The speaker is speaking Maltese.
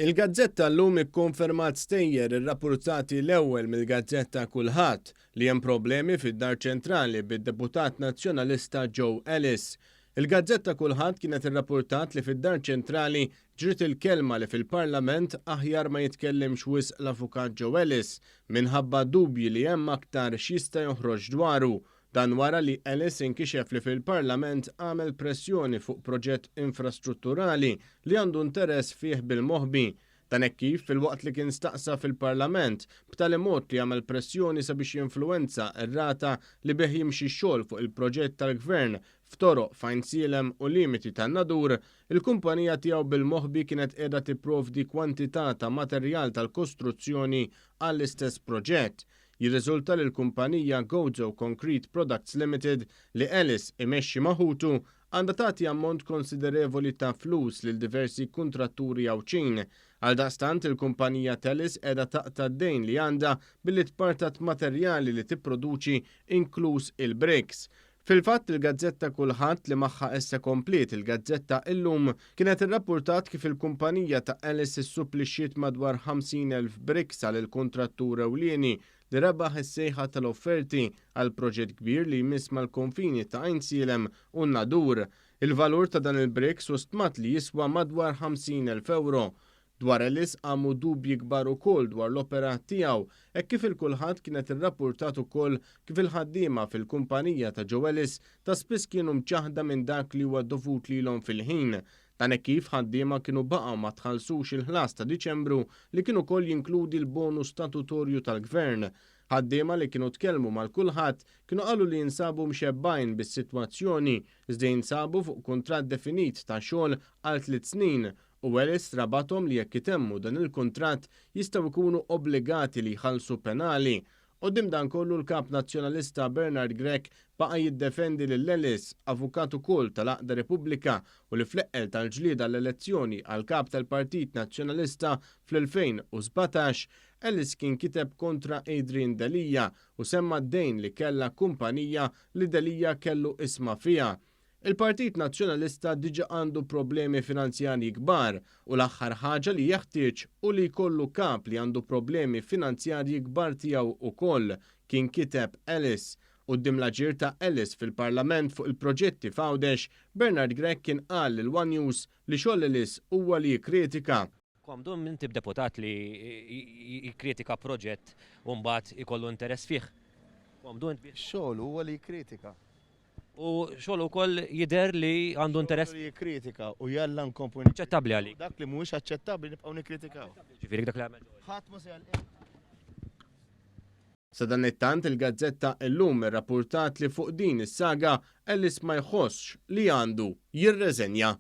Il-Gazzetta llum ikkonfermat stejjer ir-rapportati l-ewwel mill-Gazzetta Kulħadd li hemm problemi fid-Dar Ċentrali bid-Deputat Nazzjonalista Joe Ellis. Il-Gazzetta Kulħadd kienet irrapportat li fid-Dar Ċentrali ġriet il-kelma li fil-Parlament aħjar ma jitkellimx wisq l-Avukat Joe Ellis minħabba dubji li hemm aktar x'jista' joħroġ dwaru. Dan wara li Ellis inkixef li fil-Parlament għamel pressjoni fuq proġett infrastrutturali li għandu interess fih bil-moħbi. Dan hekk kif fil-waqt li kien staqsa fil-Parlament b'tali mod li għamel pressjoni sabiex jinfluwenza r-rata li beħ jimxi x-xogħol fuq il-proġett tal-Gvern f'toroq f'Ajnsielem u limiti tan-Nadur, il-kumpanija tiegħu bil-moħbi kienet qiegħda tipprovdi kwantità ta' materjal tal-kostruzzjoni għall-istess proġett. Jirriżulta li l-kumpanija Gozo Concrete Products Limited li Ellis imexxi maħutu għandha tagħti ammont konsiderevoli ta' flus lil diversi kuntratturi Awċin. Għaldaqstant il-kumpanija Ellis qiegħda taqta' d-dejn li għandha billi tpartat materjali li tipproduċi inkluż il-bricks. Fil-fatt il-Gazzetta Kulħadd li magħha issa komplet il-Gazzetta Illum kienet irrapportat kif il-kumpanija ta' Ellis issupplixxiet madwar 50,000 bricks għal il-kontrattur ewlieni li rebaħ is-sejħa tal-offerti għal proġett kbir li jmiss mal-konfini ta' Ajnsielem u Nadur. Il-valur ta' dan il-bricks u stmat li jiswa madwar 50,000 euro. Dwar Ellis għamu dubji kbar ukoll dwar l-opera tiegħu hekk kif il-Kulħadd kienet irrapportat ukoll kif il-ħaddiema fil-kumpanija ta' Joe Ellis ta' spiss kienu mċaħda minn dak li huwa dovut lilhom fil-ħin. Dan hekk kif ħaddiema kienu baqgħu ma tħallsux il-ħlas ta' Diċembru li kienu wkoll jinkludi l-bonus statutorju tal-Gvern. Ħaddiema li kienu tkellmu mal-Kulħadd kienu qalu li jinsabu mxebbajn bis-sitwazzjoni iżda jinsabu fuq kuntratt definit ta' xogħol għal 3 snin. U Ellis rabathom li jekk itemmu dan il-kuntratt jistgħu jkunu obbligati li jħallsu penali. Quddiem dan kollu l-kap nazzjonalista Bernard Grech baqa' jiddefendi lil Ellis, avukat ukoll tal-Aqda Repubblika u li fl-eqqel tal-ġlieda l-elezzjoni għal kap tal-Partit Nazzjonalista fl-2017, Ellis kien kiteb kontra Adrian Delija u semma d-dejn li kellha kumpanija li Delija kellu isma' fiha. Il-Partit Nazzjonalista diġà għandu problemi finanzjarji kbar u l-aħħar ħaġa li jeħtieġ u li jkollu kap li għandu problemi finanzjarji kbar tiegħu ukoll, kien kiteb Ellis. Quddiem l-aġir ta' Ellis fil-Parlament fuq il-proġetti f'Għawdex, Bernard Grech kien qal lil One News li xogħol Ellis huwa li jikkritika. Komdum inti b'deputat li jikkritika proġett u mbagħad ikollu interess fih. Komdum Xogħol huwa li jikkritika. U xogħol ukoll jidher li għandu interess jikkritika u jalla nkomplu aċċettabbli għalik. dak li mhuwiex aċċettabbli nibqgħu nikkritikaw. Ġifieri dak li għamel. Ħadd ma se jgħal Sa dan it-tant il-Gazzetta Illum irrapportat li fuq din is-saga Ellis ma jħossx li għandu jirreżenja.